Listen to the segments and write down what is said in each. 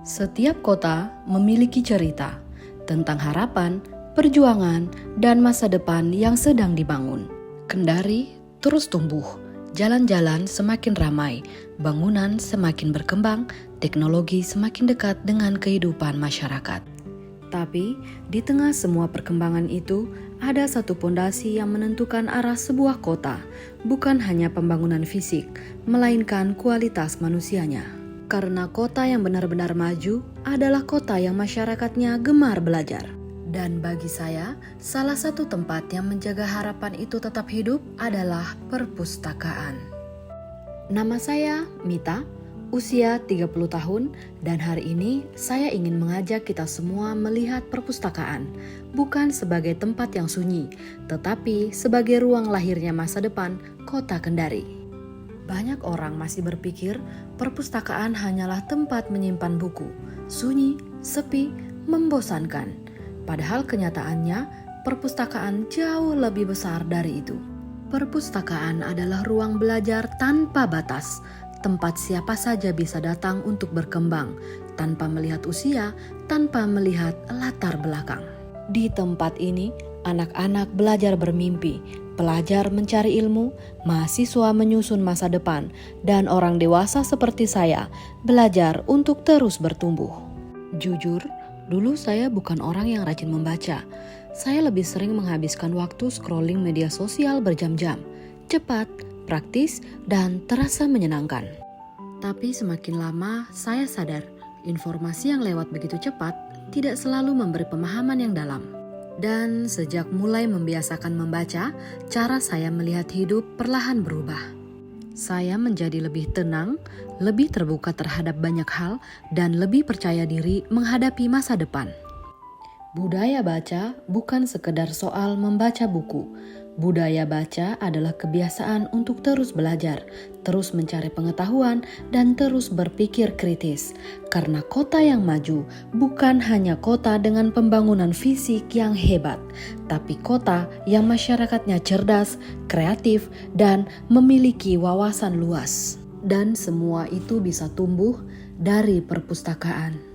Setiap kota memiliki cerita tentang harapan, perjuangan, dan masa depan yang sedang dibangun. Kendari terus tumbuh, jalan-jalan semakin ramai, bangunan semakin berkembang, teknologi semakin dekat dengan kehidupan masyarakat. Tapi, di tengah semua perkembangan itu, ada satu pondasi yang menentukan arah sebuah kota, bukan hanya pembangunan fisik, melainkan kualitas manusianya. Karena kota yang benar-benar maju adalah kota yang masyarakatnya gemar belajar. Dan bagi saya, salah satu tempat yang menjaga harapan itu tetap hidup adalah perpustakaan. Nama saya Mita, usia 30 tahun, dan hari ini saya ingin mengajak kita semua melihat perpustakaan, bukan sebagai tempat yang sunyi, tetapi sebagai ruang lahirnya masa depan kota Kendari. Banyak orang masih berpikir perpustakaan hanyalah tempat menyimpan buku, sunyi, sepi, membosankan. Padahal kenyataannya, perpustakaan jauh lebih besar dari itu. Perpustakaan adalah ruang belajar tanpa batas, tempat siapa saja bisa datang untuk berkembang, tanpa melihat usia, tanpa melihat latar belakang. Di tempat ini, anak-anak belajar bermimpi, pelajar mencari ilmu, mahasiswa menyusun masa depan, dan orang dewasa seperti saya belajar untuk terus bertumbuh. Jujur, dulu saya bukan orang yang rajin membaca. Saya lebih sering menghabiskan waktu scrolling media sosial berjam-jam. Cepat, praktis, dan terasa menyenangkan. Tapi semakin lama saya sadar, informasi yang lewat begitu cepat tidak selalu memberi pemahaman yang dalam. Dan sejak mulai membiasakan membaca, cara saya melihat hidup perlahan berubah. Saya menjadi lebih tenang, lebih terbuka terhadap banyak hal, dan lebih percaya diri menghadapi masa depan. Budaya baca bukan sekedar soal membaca buku. Budaya baca adalah kebiasaan untuk terus belajar, terus mencari pengetahuan, dan terus berpikir kritis. Karena kota yang maju bukan hanya kota dengan pembangunan fisik yang hebat, tapi kota yang masyarakatnya cerdas, kreatif, dan memiliki wawasan luas. Dan semua itu bisa tumbuh dari perpustakaan.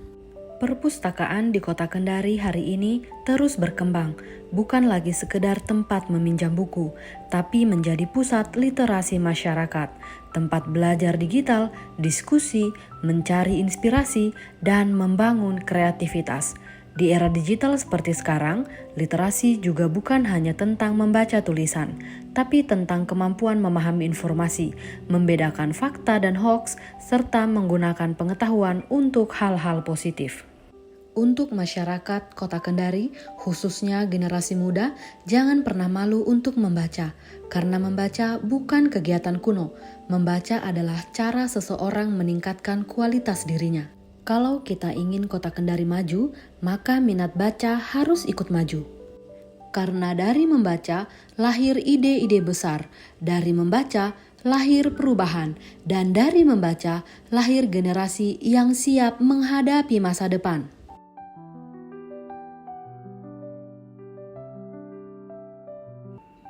Perpustakaan di Kota Kendari hari ini terus berkembang, bukan lagi sekedar tempat meminjam buku, tapi menjadi pusat literasi masyarakat, tempat belajar digital, diskusi, mencari inspirasi, dan membangun kreativitas. Di era digital seperti sekarang, literasi juga bukan hanya tentang membaca tulisan, tapi tentang kemampuan memahami informasi, membedakan fakta dan hoaks, serta menggunakan pengetahuan untuk hal-hal positif. Untuk masyarakat Kota Kendari, khususnya generasi muda, jangan pernah malu untuk membaca. Karena membaca bukan kegiatan kuno. Membaca adalah cara seseorang meningkatkan kualitas dirinya. Kalau kita ingin Kota Kendari maju, maka minat baca harus ikut maju. Karena dari membaca, lahir ide-ide besar. Dari membaca, lahir perubahan. Dan dari membaca, lahir generasi yang siap menghadapi masa depan.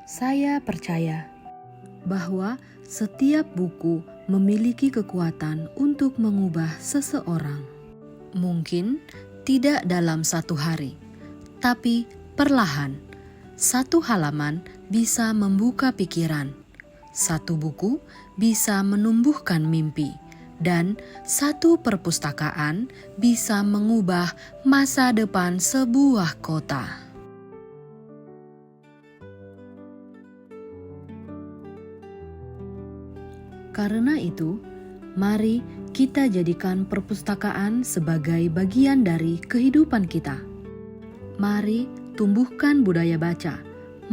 Saya percaya bahwa setiap buku memiliki kekuatan untuk mengubah seseorang. Mungkin tidak dalam satu hari, tapi perlahan. Satu halaman bisa membuka pikiran. Satu buku bisa menumbuhkan mimpi. Dan satu perpustakaan bisa mengubah masa depan sebuah kota. Karena itu, mari kita jadikan perpustakaan sebagai bagian dari kehidupan kita. Mari tumbuhkan budaya baca,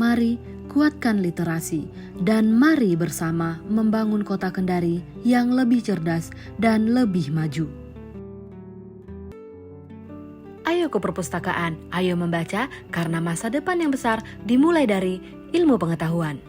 mari kuatkan literasi, dan mari bersama membangun Kota Kendari yang lebih cerdas dan lebih maju. Ayo ke perpustakaan, ayo membaca, karena masa depan yang besar dimulai dari ilmu pengetahuan.